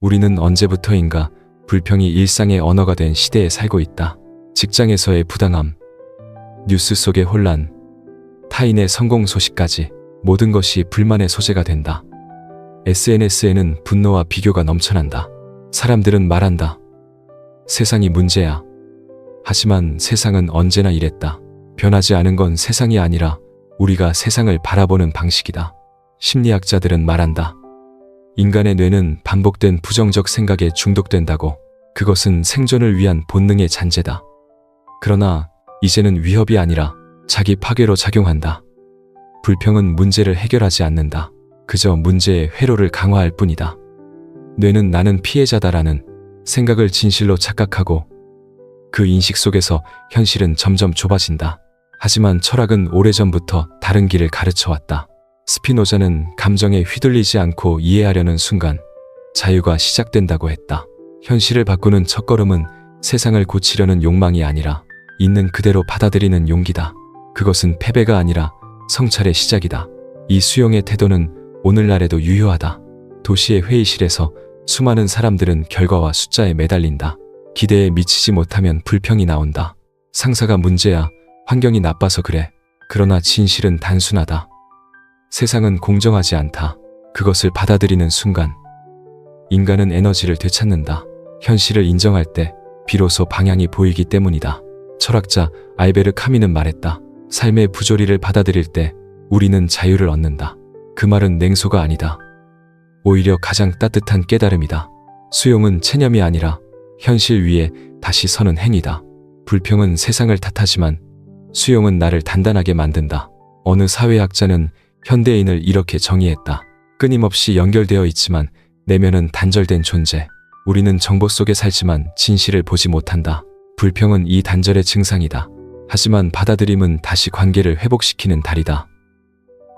우리는 언제부터인가 불평이 일상의 언어가 된 시대에 살고 있다. 직장에서의 부당함, 뉴스 속의 혼란, 타인의 성공 소식까지 모든 것이 불만의 소재가 된다. SNS에는 분노와 비교가 넘쳐난다. 사람들은 말한다. 세상이 문제야. 하지만 세상은 언제나 이랬다. 변하지 않은 건 세상이 아니라 우리가 세상을 바라보는 방식이다. 심리학자들은 말한다. 인간의 뇌는 반복된 부정적 생각에 중독된다고. 그것은 생존을 위한 본능의 잔재다. 그러나 이제는 위협이 아니라 자기 파괴로 작용한다. 불평은 문제를 해결하지 않는다. 그저 문제의 회로를 강화할 뿐이다. 뇌는 나는 피해자다라는 생각을 진실로 착각하고 그 인식 속에서 현실은 점점 좁아진다. 하지만 철학은 오래전부터 다른 길을 가르쳐왔다. 스피노자는 감정에 휘둘리지 않고 이해하려는 순간 자유가 시작된다고 했다. 현실을 바꾸는 첫걸음은 세상을 고치려는 욕망이 아니라 있는 그대로 받아들이는 용기다. 그것은 패배가 아니라 성찰의 시작이다. 이 수용의 태도는 오늘날에도 유효하다. 도시의 회의실에서 수많은 사람들은 결과와 숫자에 매달린다. 기대에 미치지 못하면 불평이 나온다. 상사가 문제야. 환경이 나빠서 그래. 그러나 진실은 단순하다. 세상은 공정하지 않다. 그것을 받아들이는 순간 인간은 에너지를 되찾는다. 현실을 인정할 때 비로소 방향이 보이기 때문이다. 철학자 알베르 카미는 말했다. 삶의 부조리를 받아들일 때 우리는 자유를 얻는다. 그 말은 냉소가 아니다. 오히려 가장 따뜻한 깨달음이다. 수용은 체념이 아니라 현실 위에 다시 서는 행위다. 불평은 세상을 탓하지만 수용은 나를 단단하게 만든다. 어느 사회학자는 현대인을 이렇게 정의했다. 끊임없이 연결되어 있지만 내면은 단절된 존재. 우리는 정보 속에 살지만 진실을 보지 못한다. 불평은 이 단절의 증상이다. 하지만 받아들임은 다시 관계를 회복시키는 달이다.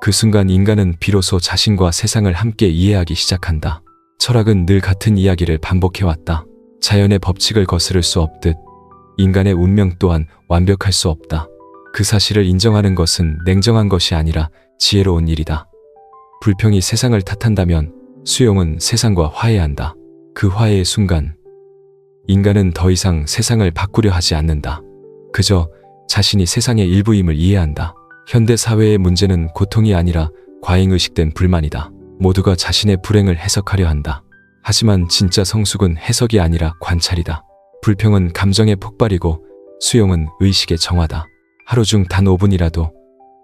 그 순간 인간은 비로소 자신과 세상을 함께 이해하기 시작한다. 철학은 늘 같은 이야기를 반복해왔다. 자연의 법칙을 거스를 수 없듯 인간의 운명 또한 완벽할 수 없다. 그 사실을 인정하는 것은 냉정한 것이 아니라 지혜로운 일이다. 불평이 세상을 탓한다면 수용은 세상과 화해한다. 그 화해의 순간 인간은 더 이상 세상을 바꾸려 하지 않는다. 그저 자신이 세상의 일부임을 이해한다. 현대 사회의 문제는 고통이 아니라 과잉의식된 불만이다. 모두가 자신의 불행을 해석하려 한다. 하지만 진짜 성숙은 해석이 아니라 관찰이다. 불평은 감정의 폭발이고 수용은 의식의 정화다. 하루 중 단 5분이라도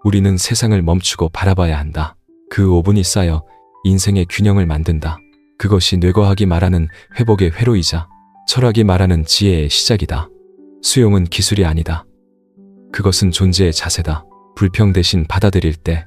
우리는 세상을 멈추고 바라봐야 한다. 그 5분이 쌓여 인생의 균형을 만든다. 그것이 뇌과학이 말하는 회복의 회로이자 철학이 말하는 지혜의 시작이다. 수용은 기술이 아니다. 그것은 존재의 자세다. 불평 대신 받아들일 때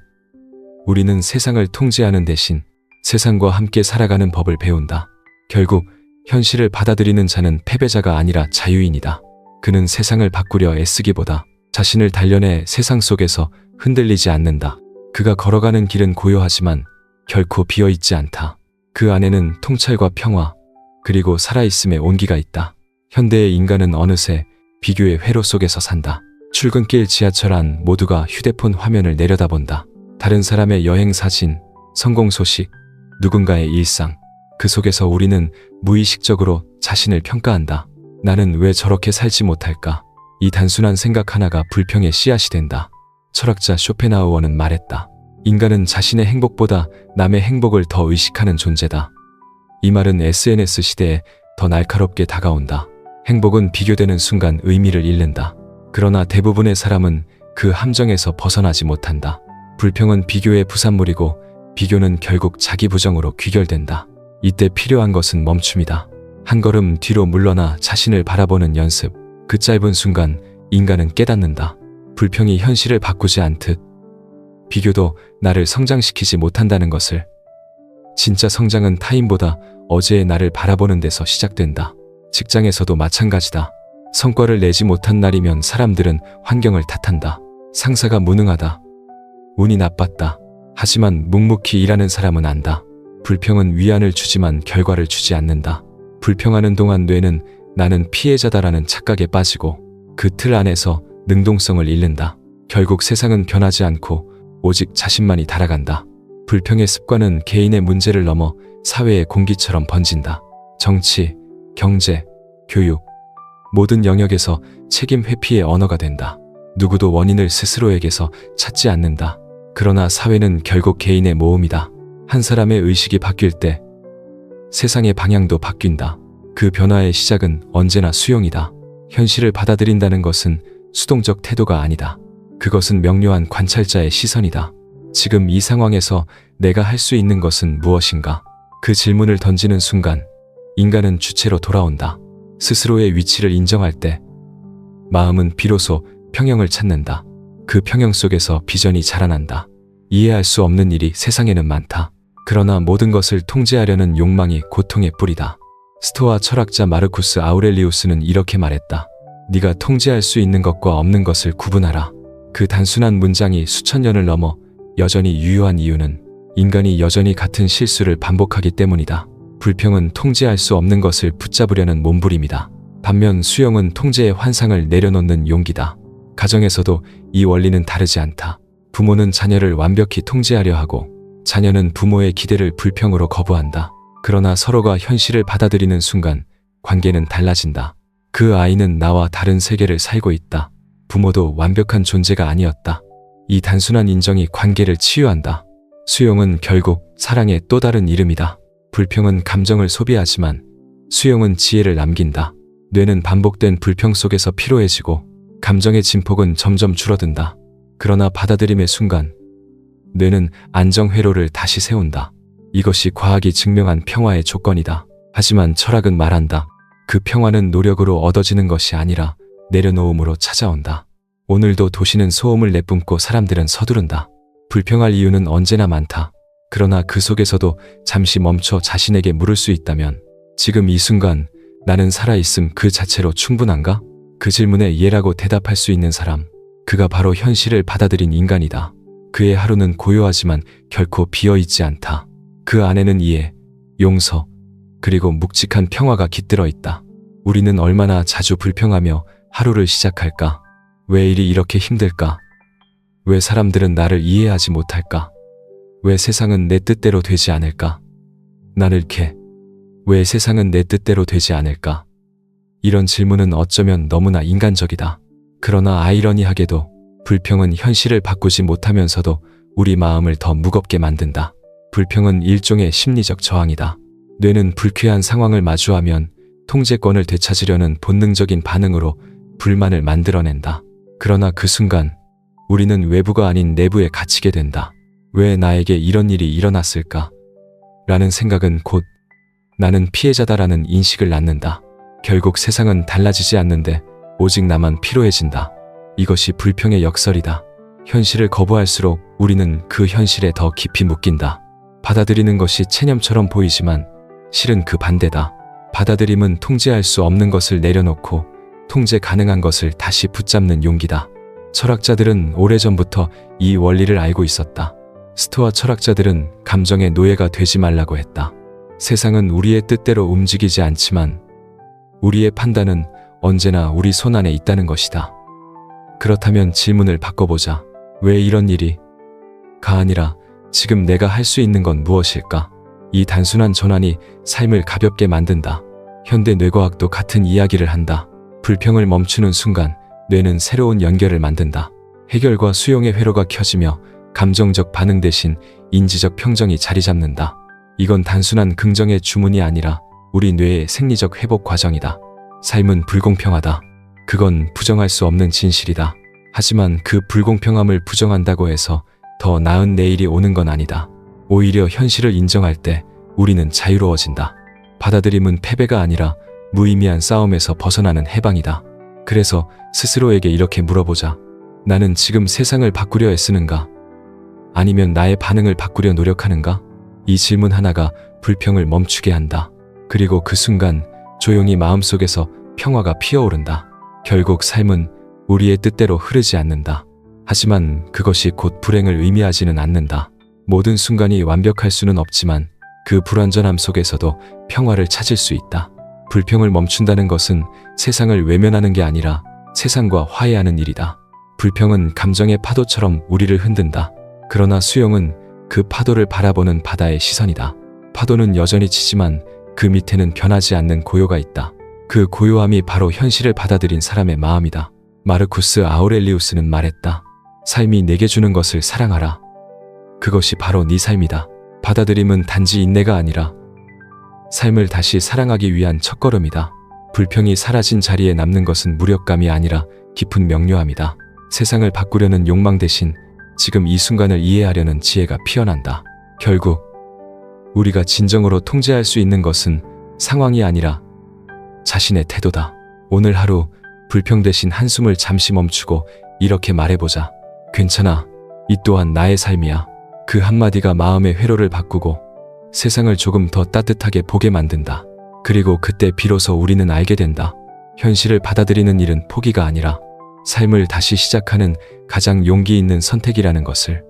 우리는 세상을 통제하는 대신 세상과 함께 살아가는 법을 배운다. 결국 현실을 받아들이는 자는 패배자가 아니라 자유인이다. 그는 세상을 바꾸려 애쓰기보다 자신을 단련해 세상 속에서 흔들리지 않는다. 그가 걸어가는 길은 고요하지만 결코 비어있지 않다. 그 안에는 통찰과 평화, 그리고 살아있음의 온기가 있다. 현대의 인간은 어느새 비교의 회로 속에서 산다. 출근길 지하철 안 모두가 휴대폰 화면을 내려다본다. 다른 사람의 여행 사진, 성공 소식, 누군가의 일상. 그 속에서 우리는 무의식적으로 자신을 평가한다. 나는 왜 저렇게 살지 못할까? 이 단순한 생각 하나가 불평의 씨앗이 된다. 철학자 쇼펜하우어는 말했다. 인간은 자신의 행복보다 남의 행복을 더 의식하는 존재다. 이 말은 SNS 시대에 더 날카롭게 다가온다. 행복은 비교되는 순간 의미를 잃는다. 그러나 대부분의 사람은 그 함정에서 벗어나지 못한다. 불평은 비교의 부산물이고 비교는 결국 자기 부정으로 귀결된다. 이때 필요한 것은 멈춤이다. 한 걸음 뒤로 물러나 자신을 바라보는 연습. 그 짧은 순간 인간은 깨닫는다. 불평이 현실을 바꾸지 않듯 비교도 나를 성장시키지 못한다는 것을. 진짜 성장은 타인보다 어제의 나를 바라보는 데서 시작된다. 직장에서도 마찬가지다. 성과를 내지 못한 날이면 사람들은 환경을 탓한다. 상사가 무능하다. 운이 나빴다. 하지만 묵묵히 일하는 사람은 안다. 불평은 위안을 주지만 결과를 주지 않는다. 불평하는 동안 뇌는 나는 피해자다라는 착각에 빠지고 그 틀 안에서 능동성을 잃는다. 결국 세상은 변하지 않고 오직 자신만이 달아간다. 불평의 습관은 개인의 문제를 넘어 사회의 공기처럼 번진다. 정치, 경제, 교육, 모든 영역에서 책임 회피의 언어가 된다. 누구도 원인을 스스로에게서 찾지 않는다. 그러나 사회는 결국 개인의 모험이다. 한 사람의 의식이 바뀔 때 세상의 방향도 바뀐다. 그 변화의 시작은 언제나 수용이다. 현실을 받아들인다는 것은 수동적 태도가 아니다. 그것은 명료한 관찰자의 시선이다. 지금 이 상황에서 내가 할 수 있는 것은 무엇인가? 그 질문을 던지는 순간 인간은 주체로 돌아온다. 스스로의 위치를 인정할 때 마음은 비로소 평형을 찾는다. 그 평형 속에서 비전이 자라난다. 이해할 수 없는 일이 세상에는 많다. 그러나 모든 것을 통제하려는 욕망이 고통의 뿌리다. 스토아 철학자 마르쿠스 아우렐리우스는 이렇게 말했다. 네가 통제할 수 있는 것과 없는 것을 구분하라. 그 단순한 문장이 수천 년을 넘어 여전히 유효한 이유는 인간이 여전히 같은 실수를 반복하기 때문이다. 불평은 통제할 수 없는 것을 붙잡으려는 몸부림이다. 반면 수용은 통제의 환상을 내려놓는 용기다. 가정에서도 이 원리는 다르지 않다. 부모는 자녀를 완벽히 통제하려 하고 자녀는 부모의 기대를 불평으로 거부한다. 그러나 서로가 현실을 받아들이는 순간 관계는 달라진다. 그 아이는 나와 다른 세계를 살고 있다. 부모도 완벽한 존재가 아니었다. 이 단순한 인정이 관계를 치유한다. 수용은 결국 사랑의 또 다른 이름이다. 불평은 감정을 소비하지만 수용은 지혜를 남긴다. 뇌는 반복된 불평 속에서 피로해지고 감정의 진폭은 점점 줄어든다. 그러나 받아들임의 순간 뇌는 안정 회로를 다시 세운다. 이것이 과학이 증명한 평화의 조건이다. 하지만 철학은 말한다. 그 평화는 노력으로 얻어지는 것이 아니라 내려놓음으로 찾아온다. 오늘도 도시는 소음을 내뿜고 사람들은 서두른다. 불평할 이유는 언제나 많다. 그러나 그 속에서도 잠시 멈춰 자신에게 물을 수 있다면 지금 이 순간 나는 살아있음 그 자체로 충분한가? 그 질문에 예라고 대답할 수 있는 사람, 그가 바로 현실을 받아들인 인간이다. 그의 하루는 고요하지만 결코 비어있지 않다. 그 안에는 이해, 용서, 그리고 묵직한 평화가 깃들어 있다. 우리는 얼마나 자주 불평하며 하루를 시작할까? 왜 일이 이렇게 힘들까? 왜 사람들은 나를 이해하지 못할까? 왜 세상은 내 뜻대로 되지 않을까? 나를 캐. 왜 세상은 내 뜻대로 되지 않을까? 이런 질문은 어쩌면 너무나 인간적이다. 그러나 아이러니하게도 불평은 현실을 바꾸지 못하면서도 우리 마음을 더 무겁게 만든다. 불평은 일종의 심리적 저항이다. 뇌는 불쾌한 상황을 마주하면 통제권을 되찾으려는 본능적인 반응으로 불만을 만들어낸다. 그러나 그 순간 우리는 외부가 아닌 내부에 갇히게 된다. 왜 나에게 이런 일이 일어났을까? 라는 생각은 곧 나는 피해자다라는 인식을 낳는다. 결국 세상은 달라지지 않는데 오직 나만 피로해진다. 이것이 불평의 역설이다. 현실을 거부할수록 우리는 그 현실에 더 깊이 묶인다. 받아들이는 것이 체념처럼 보이지만 실은 그 반대다. 받아들임은 통제할 수 없는 것을 내려놓고 통제 가능한 것을 다시 붙잡는 용기다. 철학자들은 오래전부터 이 원리를 알고 있었다. 스토아 철학자들은 감정의 노예가 되지 말라고 했다. 세상은 우리의 뜻대로 움직이지 않지만 우리의 판단은 언제나 우리 손 안에 있다는 것이다. 그렇다면 질문을 바꿔보자. 왜 이런 일이? 가 아니라 지금 내가 할 수 있는 건 무엇일까? 이 단순한 전환이 삶을 가볍게 만든다. 현대 뇌과학도 같은 이야기를 한다. 불평을 멈추는 순간 뇌는 새로운 연결을 만든다. 해결과 수용의 회로가 켜지며 감정적 반응 대신 인지적 평정이 자리 잡는다. 이건 단순한 긍정의 주문이 아니라 우리 뇌의 생리적 회복 과정이다. 삶은 불공평하다. 그건 부정할 수 없는 진실이다. 하지만 그 불공평함을 부정한다고 해서 더 나은 내일이 오는 건 아니다. 오히려 현실을 인정할 때 우리는 자유로워진다. 받아들임은 패배가 아니라 무의미한 싸움에서 벗어나는 해방이다. 그래서 스스로에게 이렇게 물어보자. 나는 지금 세상을 바꾸려 애쓰는가? 아니면 나의 반응을 바꾸려 노력하는가? 이 질문 하나가 불평을 멈추게 한다. 그리고 그 순간 조용히 마음속에서 평화가 피어오른다. 결국 삶은 우리의 뜻대로 흐르지 않는다. 하지만 그것이 곧 불행을 의미하지는 않는다. 모든 순간이 완벽할 수는 없지만 그 불완전함 속에서도 평화를 찾을 수 있다. 불평을 멈춘다는 것은 세상을 외면하는 게 아니라 세상과 화해하는 일이다. 불평은 감정의 파도처럼 우리를 흔든다. 그러나 수용은 그 파도를 바라보는 바다의 시선이다. 파도는 여전히 치지만 그 밑에는 변하지 않는 고요가 있다. 그 고요함이 바로 현실을 받아들인 사람의 마음이다. 마르쿠스 아우렐리우스는 말했다. 삶이 내게 주는 것을 사랑하라. 그것이 바로 네 삶이다. 받아들임은 단지 인내가 아니라 삶을 다시 사랑하기 위한 첫걸음이다. 불평이 사라진 자리에 남는 것은 무력감이 아니라 깊은 명료함이다. 세상을 바꾸려는 욕망 대신 지금 이 순간을 이해하려는 지혜가 피어난다. 결국 우리가 진정으로 통제할 수 있는 것은 상황이 아니라 자신의 태도다. 오늘 하루 불평 대신 한숨을 잠시 멈추고 이렇게 말해보자. 괜찮아. 이 또한 나의 삶이야. 그 한마디가 마음의 회로를 바꾸고 세상을 조금 더 따뜻하게 보게 만든다. 그리고 그때 비로소 우리는 알게 된다. 현실을 받아들이는 일은 포기가 아니라 삶을 다시 시작하는 가장 용기 있는 선택이라는 것을.